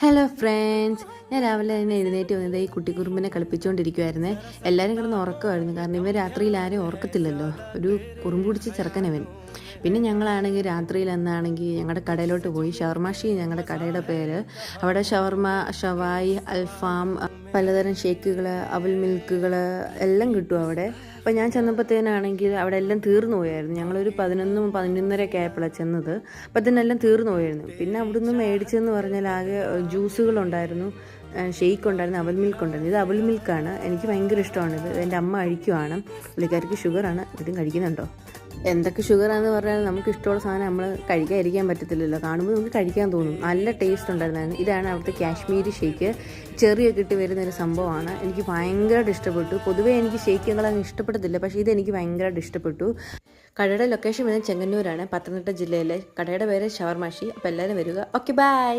Hello friends, ഞാൻ രാവിലെ തന്നെ എഴുന്നേറ്റ് വന്നത് ഈ കുട്ടിക്കുറുമ്പിനെ കളിപ്പിച്ചുകൊണ്ടിരിക്കുമായിരുന്നേ. എല്ലാവരും കിടന്ന് ഉറക്കമായിരുന്നു, കാരണം ഇവർ രാത്രിയിൽ ആരും ഉറക്കത്തില്ലല്ലോ. ഒരു കുറുമ്പ് പിടിച്ച് ചെറുക്കനവൻ. പിന്നെ ഞങ്ങളാണെങ്കിൽ രാത്രിയിൽ എന്നാണെങ്കിൽ ഞങ്ങളുടെ കടയിലോട്ട് പോയി. ഷവർമാഷി ഞങ്ങളുടെ കടയുടെ പേര്. അവിടെ ഷവർമ, ഷവായി, അൽഫാം, പലതരം ഷേക്കുകൾ, അവൽ മിൽക്കുകൾ എല്ലാം കിട്ടും അവിടെ. അപ്പോൾ ഞാൻ ചെന്നപ്പോഴത്തേനാണെങ്കിൽ അവിടെ എല്ലാം തീർന്നു പോയായിരുന്നു. ഞങ്ങളൊരു 11-11:30 ആയപ്പോഴാണ് ചെന്നത്. അപ്പോൾ അതിനെല്ലാം തീർന്നു പോയായിരുന്നു. പിന്നെ അവിടുന്ന് മേടിച്ചതെന്ന് പറഞ്ഞാൽ ആകെ ജ്യൂസുകളുണ്ടായിരുന്നു, ഷെയ്ക്ക് ഉണ്ടായിരുന്നു, അവൽ മിൽക്ക് ഉണ്ടായിരുന്നു. ഇത് അവൽ മിൽക്കാണ്. എനിക്ക് ഭയങ്കര ഇഷ്ടമാണിത്. എൻ്റെ അമ്മ കഴിക്കുവാണ്. പുള്ളിക്കാർക്ക് ഷുഗറാണ്. ഇതും കഴിക്കുന്നുണ്ടോ? എന്തൊക്കെ ഷുഗറാണെന്ന് പറഞ്ഞാൽ നമുക്ക് ഇഷ്ടമുള്ള സാധനം നമ്മൾ കഴിക്കാതിരിക്കാൻ പറ്റത്തില്ലല്ലോ. കാണുമ്പോൾ നമുക്ക് കഴിക്കാൻ തോന്നും. നല്ല ടേസ്റ്റ് ഉണ്ടായിരുന്നു. ഇതാണ് അവിടുത്തെ കാശ്മീരി ഷേക്ക്. ചെറിയൊക്കെ ഇട്ട് വരുന്നൊരു സംഭവമാണ്. എനിക്ക് ഭയങ്കരമായിട്ട് ഇഷ്ടപ്പെട്ടു. പൊതുവേ എനിക്ക് ഷേക്കുകളങ്ങ് ഇഷ്ടപ്പെടത്തില്ല, പക്ഷേ ഇതെനിക്ക് ഭയങ്കരമായിട്ട് ഇഷ്ടപ്പെട്ടു. കടയുടെ ലൊക്കേഷൻ വരുന്നത് ചെങ്ങന്നൂരാണ്, പത്തനംതിട്ട ജില്ലയിലെ. കടയുടെ പേര് ഷവർമാഷി. അപ്പോൾ എല്ലാവരും വരിക. Okay, by.